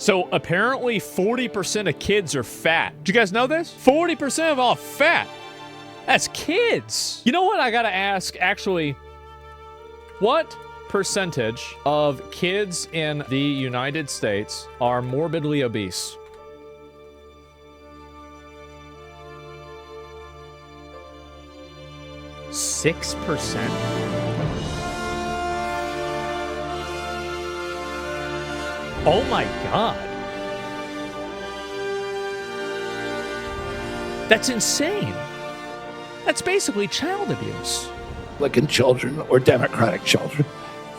So apparently 40% of kids are fat. Did you guys know this? 40% of all fat. That's kids. You know what I gotta ask, actually? What percentage of kids in the United States are morbidly obese? %6? Oh my God. That's insane. That's basically child abuse. Republican children or Democratic children.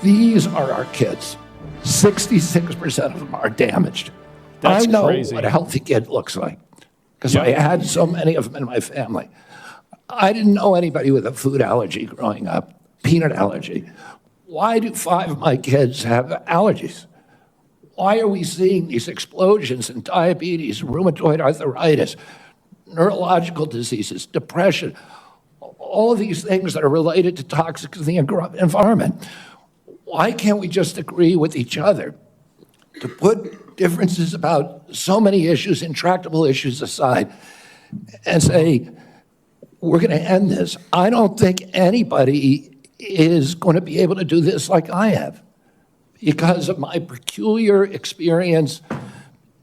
These are our kids. 66% of them are damaged. That's I know crazy. what a healthy kid looks like because I had so many of them in my family. I didn't know anybody with a food allergy growing up, peanut allergy. Why do 5 of my kids have allergies? Why are we seeing these explosions in diabetes, rheumatoid arthritis, neurological diseases, depression, all of these things that are related to toxics in the environment? Why can't we just agree with each other to put differences about so many issues, intractable issues aside, and say, we're going to end this? I don't think anybody is going to be able to do this like I have because of my peculiar experience,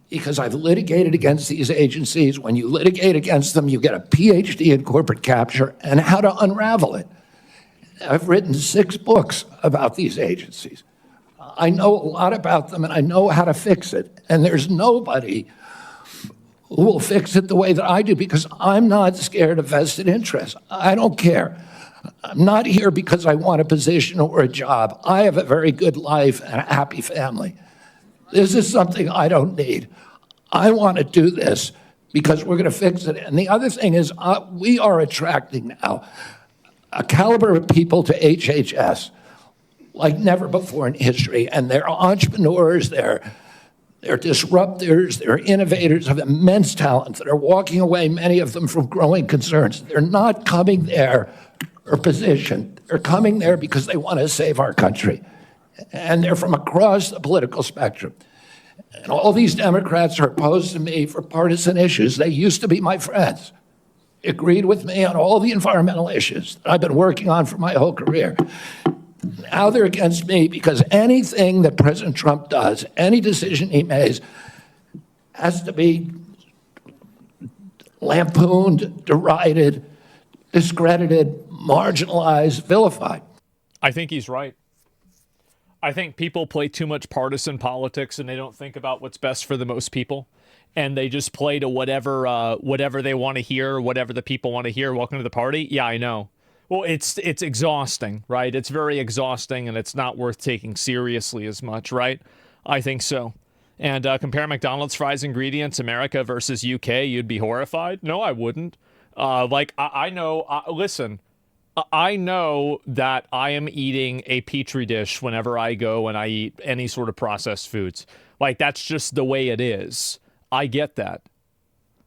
because I've litigated against these agencies. When you litigate against them, you get a PhD in corporate capture and how to unravel it. I've written 6 books about these agencies. I know a lot about them and I know how to fix it. And there's nobody who will fix it the way that I do because I'm not scared of vested interests. I don't care. I'm not here because I want a position or a job. I have a very good life and a happy family. This is something I don't need. I want to do this because we're going to fix it. And the other thing is we are attracting now a caliber of people to HHS like never before in history. And they're entrepreneurs, they're disruptors, they're innovators of immense talent that are walking away, many of them from growing concerns. They're not coming there for position. They're coming there because they want to save our country. And they're from across the political spectrum. And all these Democrats are opposed to me for partisan issues. They used to be my friends, agreed with me on all the environmental issues that I've been working on for my whole career. Now they're against me because anything that President Trump does, any decision he makes, has to be lampooned, derided, discredited, marginalized, vilified. I think he's right. I think people play too much partisan politics and they don't think about what's best for the most people. And they just play to whatever they want to hear, whatever the people want to hear. Welcome to the party. Yeah, I know. Well, it's exhausting, right? It's very exhausting, and it's not worth taking seriously as much, right? I think so. And compare McDonald's fries ingredients, America versus UK, you'd be horrified? No, I wouldn't. I know, listen, I know that I am eating a Petri dish whenever I go and I eat any sort of processed foods. Like, that's just the way it is. I get that.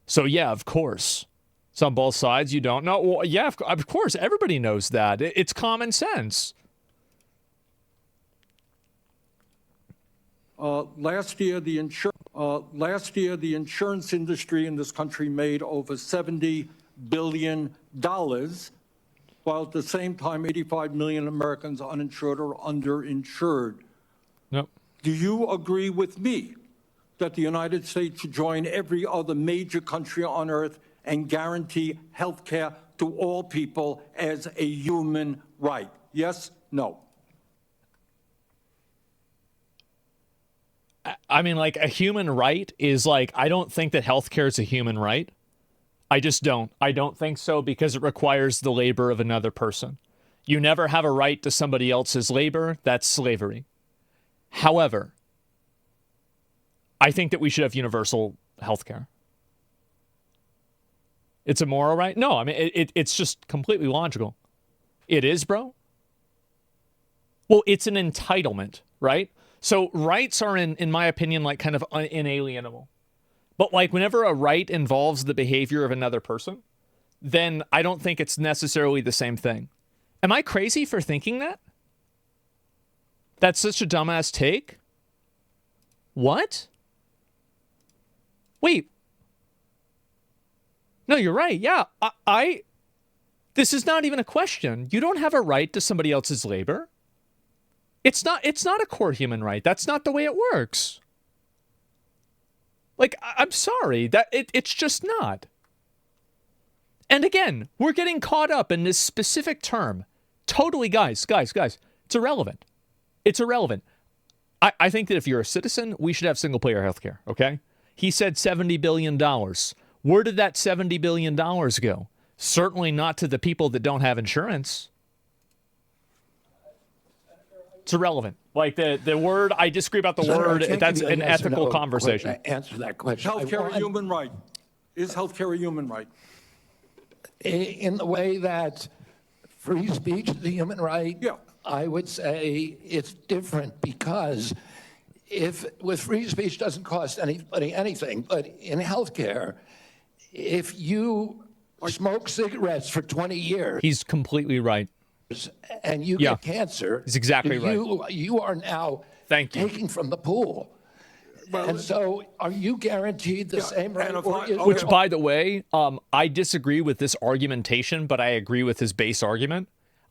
So, yeah, of course. It's on both sides. You don't know? Well, yeah, of course. Everybody knows that. It's common sense. Last year, the insurance industry in this country made over $70 billion, while at the same time, 85 million Americans are uninsured or underinsured. Nope. Do you agree with me that the United States should join every other major country on earth and guarantee health care to all people as a human right? Yes? No? I mean, like, a human right is like, I don't think that healthcare is a human right. I just don't. I don't think so because it requires the labor of another person. You never have a right to somebody else's labor. That's slavery. However, I think that we should have universal healthcare. It's a moral right? No, I mean, it's just completely logical. It is, bro? Well, it's an entitlement, right? So rights are, in my opinion, like kind of inalienable. But like whenever a right involves the behavior of another person, then I don't think it's necessarily the same thing. Am I crazy for thinking that? That's such a dumbass take? What? Wait. No, you're right. Yeah, this is not even a question. You don't have a right to somebody else's labor. It's not a core human right. That's not the way it works. Like, I'm sorry, that it's just not. And again, we're getting caught up in this specific term. Totally, guys, it's irrelevant. It's irrelevant. I think that if you're a citizen, we should have single-payer healthcare, okay? He said $70 billion. Where did that $70 billion go? Certainly not to the people that don't have insurance. It's irrelevant. Like the word, I disagree about the Senator, word. That's give me a an yes or ethical no conversation. Answer that question. Healthcare a human right? Is healthcare a human right? In the way that free speech is a human right, Yeah. I would say it's different because if with free speech doesn't cost anybody anything, but in healthcare, if you smoke cigarettes for 20 years He's completely right. and you Yeah. get cancer, He's exactly right. You are now Thank you. taking from the pool. And so are you guaranteed the same right? and if or I- is okay. Which, there- by the way, I disagree with this argumentation, but I agree with his base argument.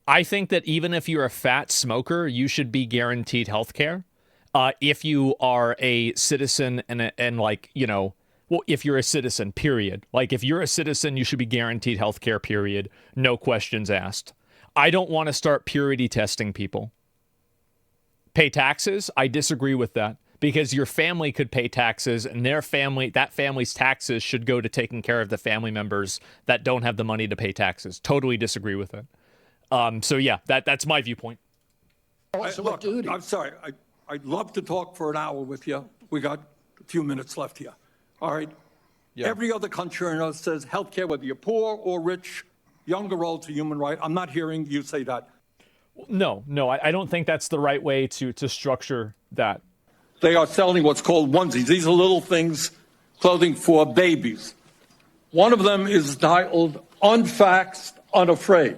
I think that even if you're a fat smoker, you should be guaranteed health care. If you are a citizen and like, you know, well, if you're a citizen, period. Like, if you're a citizen, you should be guaranteed health care, period. No questions asked. I don't want to start purity testing people. Pay taxes? I disagree with that. Because your family could pay taxes, and that family's taxes should go to taking care of the family members that don't have the money to pay taxes. Totally disagree with it. So yeah, that's my viewpoint. also a Look, duty? I'm sorry. I'd love to talk for an hour with you. We got a few minutes left here. All right? Yeah. Every other country on earth says healthcare, whether you're poor or rich, young or old, is a human right. I'm not hearing you say that. No, I don't think that's the right way to structure that. They are selling what's called onesies. These are little things, clothing for babies. One of them is titled Unfaxed, Unafraid.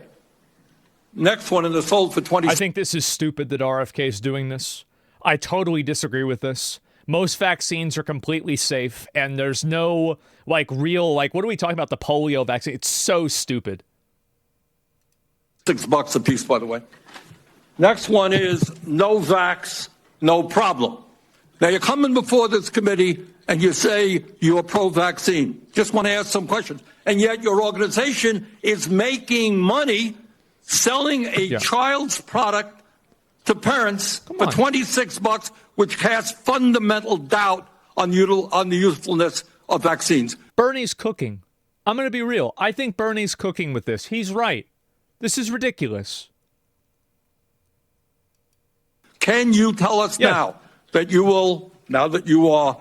Next one, and they're sold for 20. I think this is stupid that RFK is doing this. I totally disagree with this. Most vaccines are completely safe, and there's no, like, real, like, what are we talking about, the polio vaccine? It's so stupid. $6 a piece, by the way. Next one is no vax, no problem. Now, you're coming before this committee and you say you're pro-vaccine. Just want to ask some questions. And yet your organization is making money selling a child's product to parents for $26, which casts fundamental doubt on the usefulness of vaccines. Bernie's cooking. I'm going to be real. I think Bernie's cooking with this. He's right. This is ridiculous. Can you tell us now that you will, now that you are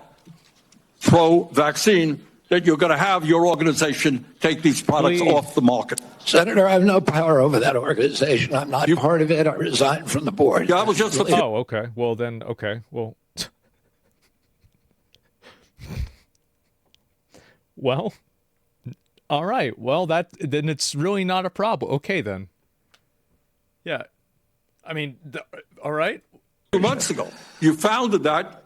pro-vaccine, that you're going to have your organization take these products off the market? Senator, I have no power over that organization. I'm not part of it. I resigned from the board. Yeah, I was just Oh, okay. Well, then, okay. Well, well, all right. Well, then it's really not a problem. Okay, then. Yeah. I mean, all right. 2 months ago. You founded that.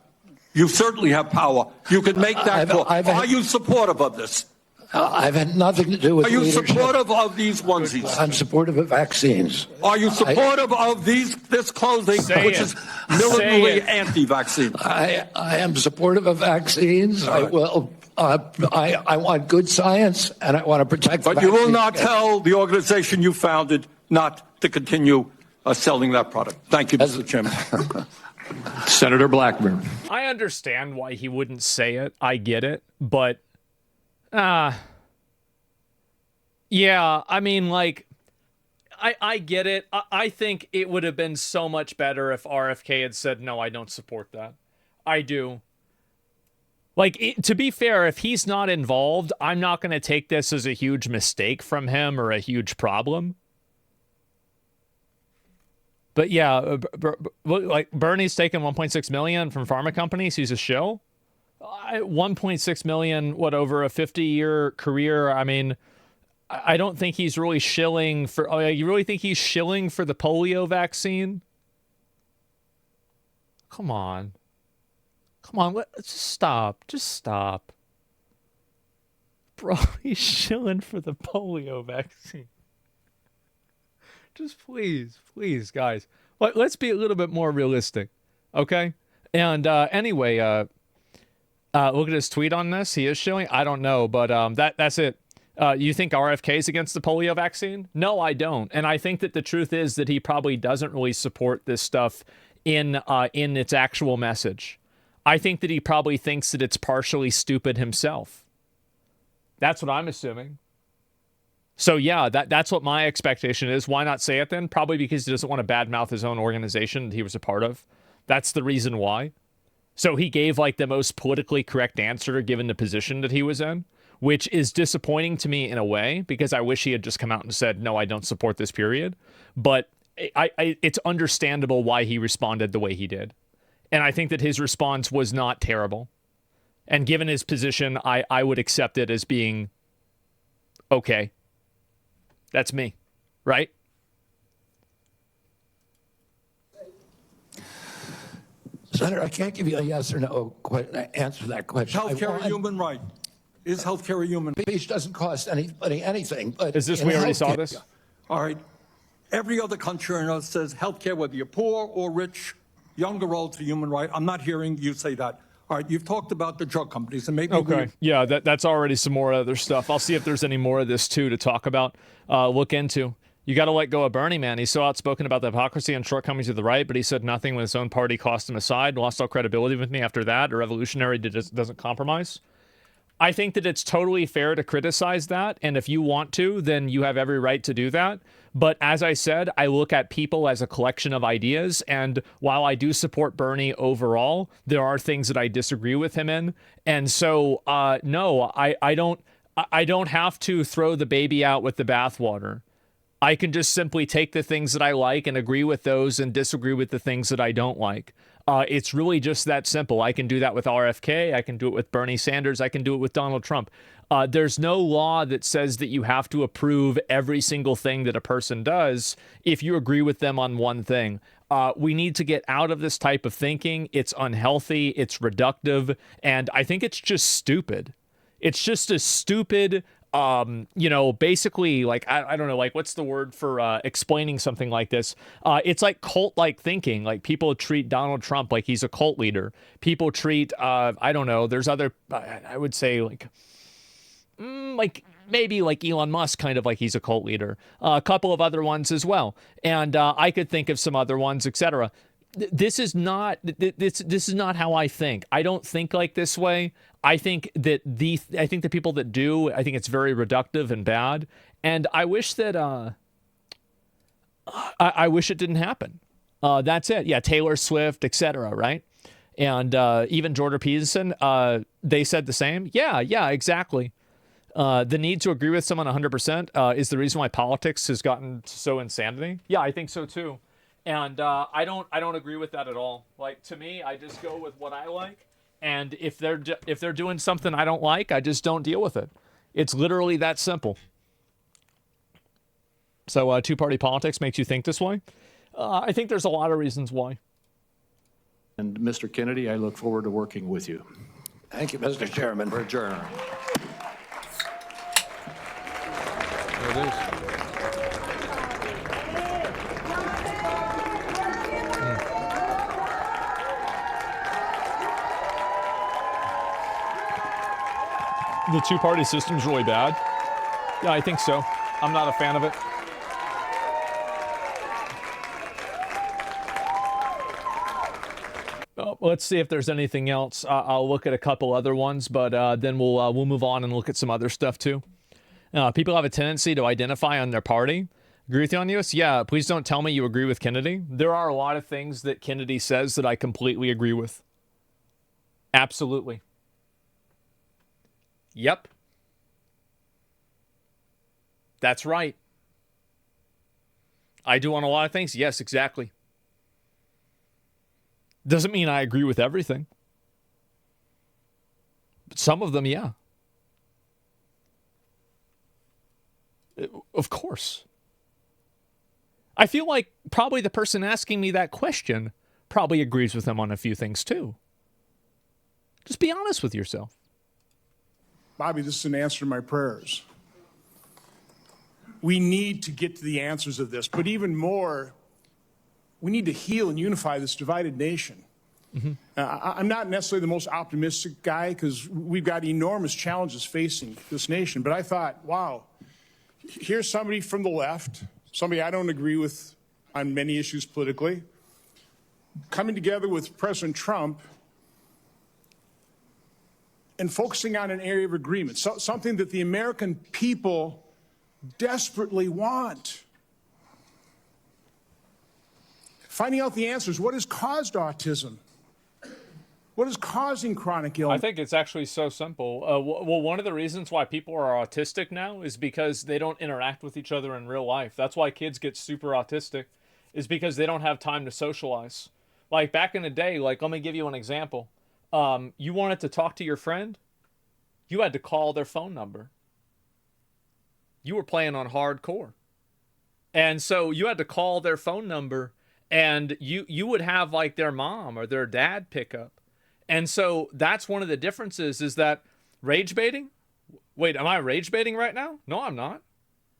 You certainly have power. You can make that call. Are you supportive of this? I've had nothing to do with Are you leadership. supportive of these onesies? I'm supportive of vaccines. Are you supportive of this clothing, which is militantly anti-vaccine? I am supportive of vaccines. I will. I want good science, and I want to protect. But you will not tell the organization you founded not to continue selling that product. Thank you, Mr. Chairman. Senator Blackburn. I understand why he wouldn't say it. I get it. But, yeah, I mean, like, I get it. I think it would have been so much better if RFK had said, no, I don't support that. I do. Like, to be fair, if he's not involved, I'm not going to take this as a huge mistake from him or a huge problem. But yeah, like Bernie's taking 1.6 million from pharma companies. He's a shill. 1.6 million, over a 50-year career. I mean, I don't think he's really shilling for. Oh yeah, you really think he's shilling for the polio vaccine? Come on, just stop. Bro, he's shilling for the polio vaccine. Just please, guys. Let's be a little bit more realistic, okay? And anyway, look at his tweet on this. He is shilling. I don't know, but that's it. You think RFK is against the polio vaccine? No, I don't. And I think that the truth is that he probably doesn't really support this stuff in its actual message. I think that he probably thinks that it's partially stupid himself. That's what I'm assuming. So yeah, that's what my expectation is. Why not say it then? Probably because he doesn't want to badmouth his own organization that he was a part of. That's the reason why. So he gave like the most politically correct answer given the position that he was in, which is disappointing to me in a way because I wish he had just come out and said, no, I don't support this period. But it's understandable why he responded the way he did. And I think that his response was not terrible. And given his position, I would accept it as being okay. That's me, right? Senator, I can't give you a yes or no answer to that question. Healthcare a human right? Is healthcare a human right? Speech doesn't cost anybody anything. But is this, we already saw this? All right. Every other country on earth says healthcare, whether you're poor or rich, young or old, is a human right. I'm not hearing you say that. All right, you've talked about the drug companies, and maybe okay. Yeah, that's already some more other stuff. I'll see if there's any more of this too to talk about, look into. You got to let go of Bernie, man. He's so outspoken about the hypocrisy and shortcomings of the right, but he said nothing when his own party cost him a side, lost all credibility with me after that. A revolutionary doesn't compromise. I think that it's totally fair to criticize that, and if you want to, then you have every right to do that. But as I said, I look at people as a collection of ideas, and while I do support Bernie overall, there are things that I disagree with him in. And so, no, I don't have to throw the baby out with the bathwater. I can just simply take the things that I like and agree with those and disagree with the things that I don't like. It's really just that simple. I can do that with RFK. I can do it with Bernie Sanders. I can do it with Donald Trump. There's no law that says that you have to approve every single thing that a person does if you agree with them on one thing. We need to get out of this type of thinking. It's unhealthy. It's reductive. And I think it's just stupid. It's just a stupid... basically, like, I don't know, like, what's the word for explaining something like this? It's like cult-like thinking. Like, people treat Donald Trump like he's a cult leader. People treat, I don't know, there's other, I would say, like maybe like Elon Musk, kind of like he's a cult leader. A couple of other ones as well. And I could think of some other ones, etc. This is not how I think. I don't think like this way. I think that the people that do, I think it's very reductive and bad. And I wish that I wish it didn't happen. That's it. Yeah, Taylor Swift, etc. Right? And even Jordan Peterson, they said the same. Yeah, exactly. The need to agree with someone 100% is the reason why politics has gotten so insanity. Yeah, I think so too. And I don't agree with that at all. Like, to me, I just go with what I like. And if they're doing something I don't like, I just don't deal with it. It's literally that simple. So two-party politics makes you think this way? I think there's a lot of reasons why. And Mr. Kennedy, I look forward to working with you. Thank you, Mr. Chairman. We're adjourned. There it is. The two-party system's really bad. Yeah, I think so. I'm not a fan of it. Let's see if there's anything else. I'll look at a couple other ones, but then we'll move on and look at some other stuff too. People have a tendency to identify on their party. Agree with you on this? Yeah, please don't tell me you agree with Kennedy. There are a lot of things that Kennedy says that I completely agree with. Absolutely. Yep. That's right. I do on a lot of things. Yes, exactly. Doesn't mean I agree with everything. But some of them, yeah. Of course. I feel like probably the person asking me that question probably agrees with them on a few things too. Just be honest with yourself. Bobby, this is an answer to my prayers. We need to get to the answers of this, but even more, we need to heal and unify this divided nation. I'm not necessarily the most optimistic guy because we've got enormous challenges facing this nation, but I thought, wow, here's somebody from the left, somebody I don't agree with on many issues politically, coming together with President Trump and focusing on an area of agreement, something that the American people desperately want. Finding out the answers. What has caused autism? What is causing chronic illness? I think it's actually so simple. Well, one of the reasons why people are autistic now is because they don't interact with each other in real life. That's why kids get super autistic, is because they don't have time to socialize. Like back in the day, like let me give you an example. You wanted to talk to your friend, you had to call their phone number. You were playing on hardcore. And so you had to call their phone number, and you would have like their mom or their dad pick up. And so that's one of the differences, is that rage baiting. Wait, am I rage baiting right now? No, I'm not.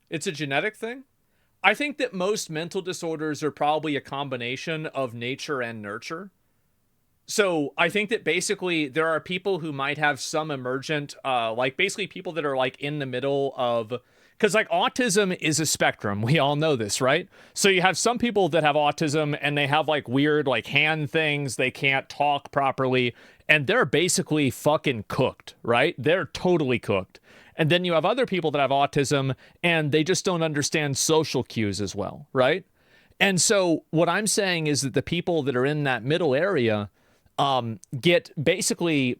It's a genetic thing. I think that most mental disorders are probably a combination of nature and nurture. So I think that basically there are people who might have some emergent, like basically people that are like in the middle of, because like autism is a spectrum. We all know this, right? So you have some people that have autism and they have like weird like hand things. They can't talk properly and they're basically fucking cooked, right? They're totally cooked. And then you have other people that have autism and they just don't understand social cues as well, right? And so what I'm saying is that the people that are in that middle area get basically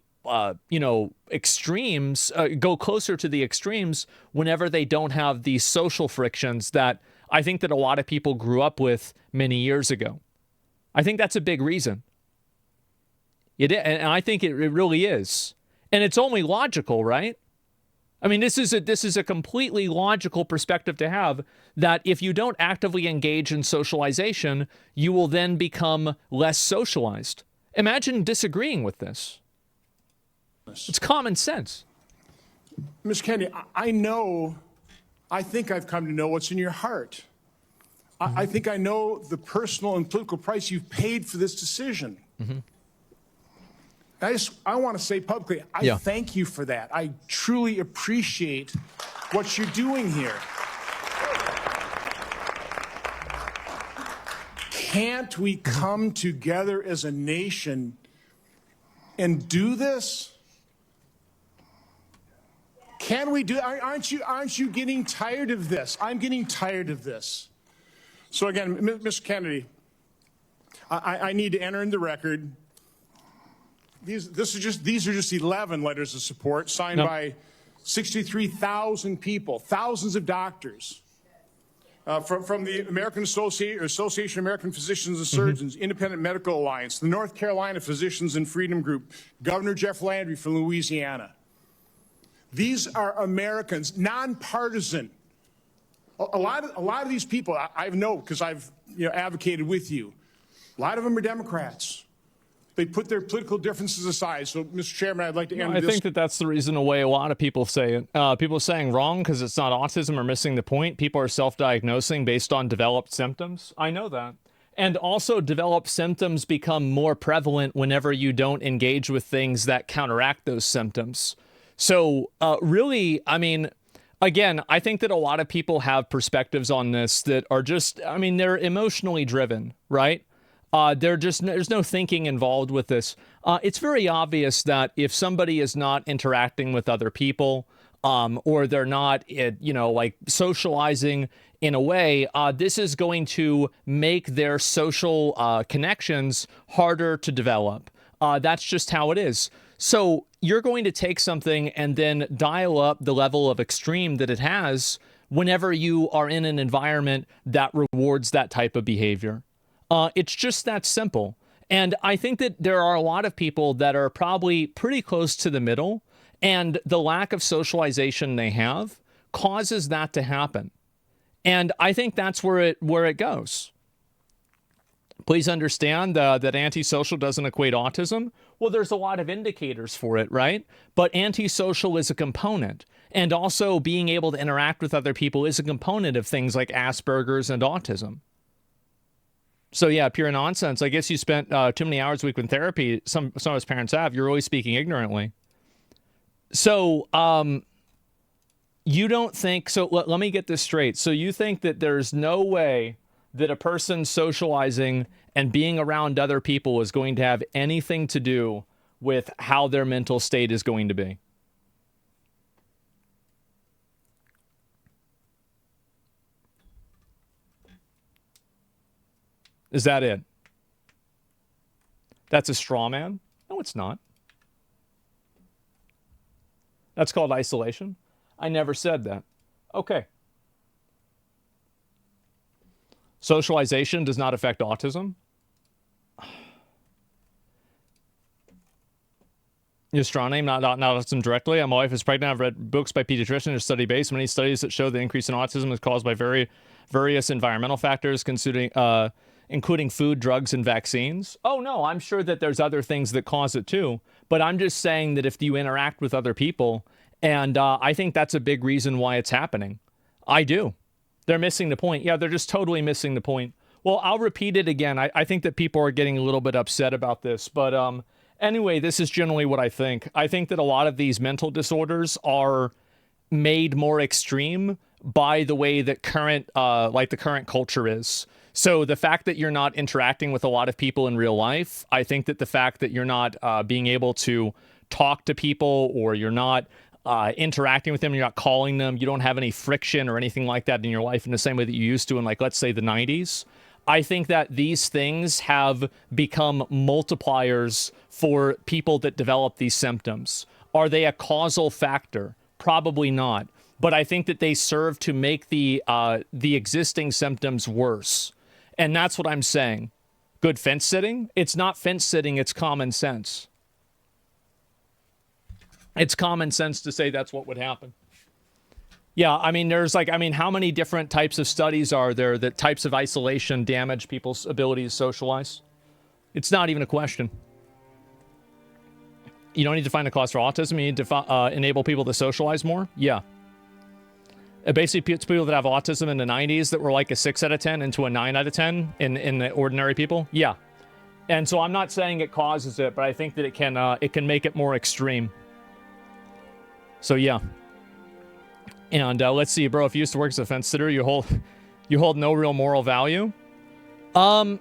extremes, go closer to the extremes whenever they don't have these social frictions that I think that a lot of people grew up with many years ago. I think that's a big reason. And I think it really is. And it's only logical, right? I mean, this is a completely logical perspective to have, that if you don't actively engage in socialization, you will then become less socialized. Imagine disagreeing with this. It's common sense. Ms. Kennedy, I think I've come to know what's in your heart. I think I know the personal and political price you've paid for this decision. I want to say publicly, I thank you for that. I truly appreciate what you're doing here. Can't we come together as a nation and do this? Can we do? Aren't you getting tired of this? I'm getting tired of this. So again, Mr. Kennedy, I need to enter in the record. These are just 11 letters of support signed by 63,000 people, thousands of doctors, from the American Association of American Physicians and Surgeons, Independent Medical Alliance, the North Carolina Physicians and Freedom Group, Governor Jeff Landry from Louisiana. These are Americans, nonpartisan. A lot of these people, I know because I've advocated with you. A lot of them are Democrats. They put their political differences aside. So, Mr. Chairman, I'd like to end this. I think that that's the reason the way a lot of people say it. People are saying wrong because it's not autism or missing the point. People are self-diagnosing based on developed symptoms. I know that. And also developed symptoms become more prevalent whenever you don't engage with things that counteract those symptoms. So really, I mean, again, I think that a lot of people have perspectives on this that are just, I mean, they're emotionally driven, right? There's no thinking involved with this. It's very obvious that if somebody is not interacting with other people, or they're not, like socializing in a way, this is going to make their social connections harder to develop. That's just how it is. So you're going to take something and then dial up the level of extreme that it has whenever you are in an environment that rewards that type of behavior. It's just that simple. And I think that there are a lot of people that are probably pretty close to the middle, and the lack of socialization they have causes that to happen. And I think that's where it goes. Please understand that antisocial doesn't equate autism. Well, there's a lot of indicators for it, right? But antisocial is a component. And also being able to interact with other people is a component of things like Asperger's and autism. So yeah, pure nonsense. I guess you spent too many hours a week in therapy. Some of us parents have. You're always speaking ignorantly. So you don't think, so let me get this straight. So you think that there's no way that a person socializing and being around other people is going to have anything to do with how their mental state is going to be? Is that it? That's a straw man? No, it's not. That's called isolation. I never said that. Okay. Socialization does not affect autism. Your straw name, not autism directly. My wife is pregnant. I've read books by pediatricians or study based. Many studies that show the increase in autism is caused by various environmental factors, including food, drugs, and vaccines. Oh, no, I'm sure that there's other things that cause it too. But I'm just saying that if you interact with other people, and I think that's a big reason why it's happening. I do. They're missing the point. Yeah, they're just totally missing the point. Well, I'll repeat it again. I think that people are getting a little bit upset about this. But anyway, this is generally what I think. I think that a lot of these mental disorders are made more extreme by the way that the current culture is. So the fact that you're not interacting with a lot of people in real life, I think that the fact that you're not being able to talk to people, or you're not interacting with them, you're not calling them, you don't have any friction or anything like that in your life in the same way that you used to in, like, let's say the 90s. I think that these things have become multipliers for people that develop these symptoms. Are they a causal factor? Probably not. But I think that they serve to make the existing symptoms worse. And that's what I'm saying. Good fence sitting? It's not fence sitting, it's common sense. It's common sense to say that's what would happen. Yeah, I mean, how many different types of studies are there that types of isolation damage people's ability to socialize? It's not even a question. You don't need to find a cause for autism. You need to enable people to socialize more? Yeah. It basically puts people that have autism in the 90s that were like a 6 out of 10 into a 9 out of 10 in the ordinary people? Yeah. And so I'm not saying it causes it, but I think that it can make it more extreme. So yeah. And let's see, bro, if you used to work as a fence sitter, you hold no real moral value. I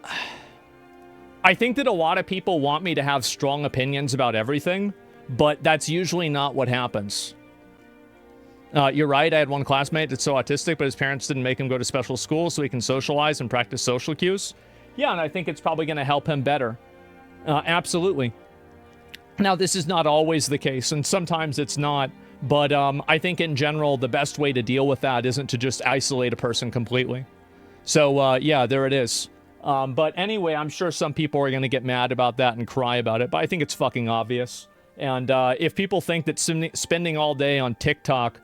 think that a lot of people want me to have strong opinions about everything, but that's usually not what happens. You're right, I had one classmate that's so autistic, but his parents didn't make him go to special school so he can socialize and practice social cues. Yeah, and I think it's probably going to help him better. Absolutely. Now, this is not always the case, and sometimes it's not. But I think in general, the best way to deal with that isn't to just isolate a person completely. So, yeah, there it is. But anyway, I'm sure some people are going to get mad about that and cry about it, but I think it's fucking obvious. And if people think that spending all day on TikTok,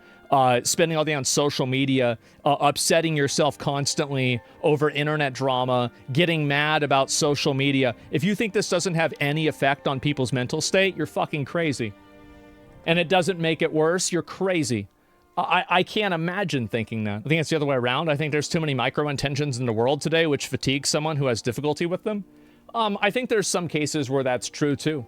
spending all day on social media, upsetting yourself constantly over internet drama, getting mad about social media, if you think this doesn't have any effect on people's mental state, you're fucking crazy. And it doesn't make it worse, you're crazy. I can't imagine thinking that. I think it's the other way around. I think there's too many micro-intentions in the world today which fatigue someone who has difficulty with them. I think there's some cases where that's true too.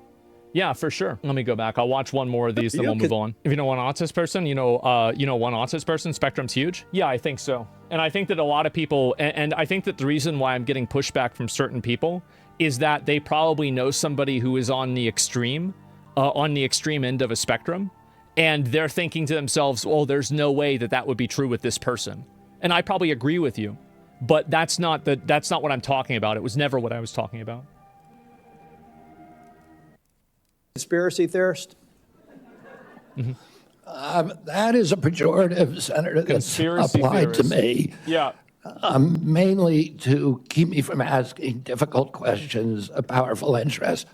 Yeah, for sure. Let me go back. I'll watch one more of these, then we'll move on. If you know one autistic person, you know one autistic person, spectrum's huge? Yeah, I think so. And I think that a lot of people, and I think that the reason why I'm getting pushback from certain people is that they probably know somebody who is on the extreme end of a spectrum, and they're thinking to themselves, well, there's no way that would be true with this person. And I probably agree with you, but that's not what I'm talking about. It was never what I was talking about. Conspiracy theorist? Mm-hmm. That is a pejorative, Senator, that's Conspiracy applied theorist. to me. Yeah. Mainly to keep me from asking difficult questions of powerful interests.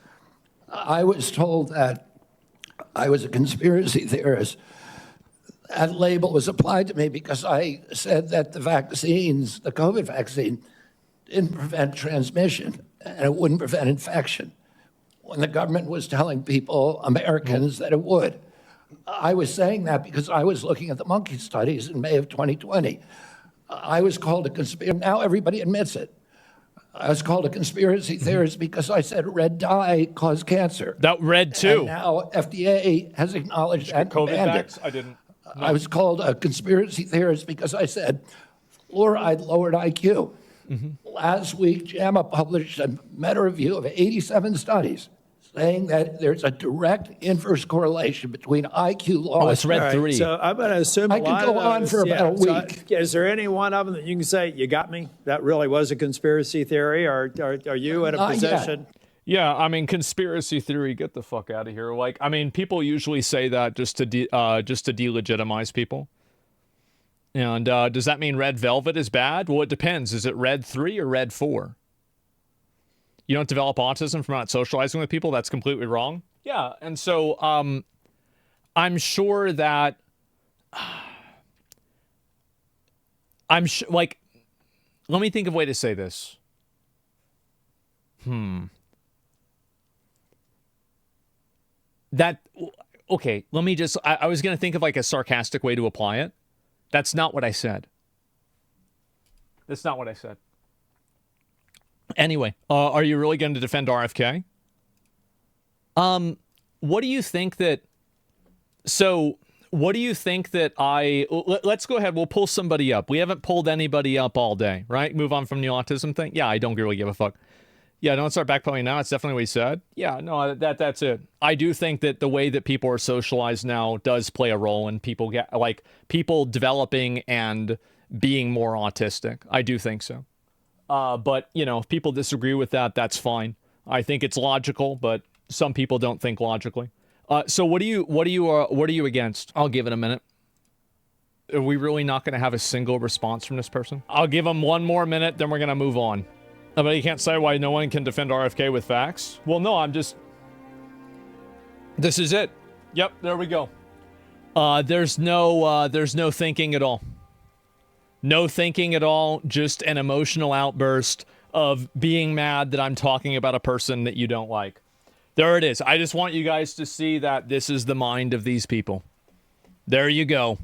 I was told that I was a conspiracy theorist. That label was applied to me because I said that the COVID vaccine, didn't prevent transmission and it wouldn't prevent infection. when the government was telling people, Americans, that it would. I was saying that because I was looking at the monkey studies in May of 2020. I was called a conspiracy. Now everybody admits it. I was called a conspiracy theorist because I said red dye caused cancer. That red too. And now FDA has acknowledged that and COVID banned it. vax? I didn't. I was called a conspiracy theorist because I said fluoride lowered IQ. Last week, JAMA published a meta-review of 87 studies saying that there's a direct inverse correlation between IQ loss. Oh, it's red All right, 3. so I'm going to assume I a could lot go of on those- for about a so week. is there any one of them that you can say, you got me? That really was a conspiracy theory? Or are you in a Not yet. position? Yeah, I mean, conspiracy theory, get the fuck out of here. Like, I mean, people usually say that just to delegitimize people. And does that mean red velvet is bad? Well, it depends. Is it red 3 or red 4? You don't develop autism from not socializing with people? That's completely wrong. Yeah, and so I'm sure that like, let me think of a way to say this. Okay, let me just, I was going to think of like a sarcastic way to apply it. That's not what I said. That's not what I said. Anyway, are you really going to defend RFK? What do you think that, so what do you think that let's go ahead, we'll pull somebody up. We haven't pulled anybody up all day, right? Move on from the autism thing. Yeah, I don't really give a fuck. Yeah, don't start backpedaling now. It's definitely what he said. Yeah, no, that's it. I do think that the way that people are socialized now does play a role in people people developing and being more autistic. I do think so. But you know, if people disagree with that, that's fine. I think it's logical, but some people don't think logically. So what are you against? I'll give it a minute. Are we really not going to have a single response from this person? I'll give them one more minute, then we're going to move on. But you can't say why no one can defend RFK with facts. Well, no, this is it. Yep, there we go. There's no thinking at all. No thinking at all, just an emotional outburst of being mad that I'm talking about a person that you don't like. There it is. I just want you guys to see that this is the mind of these people. There you go.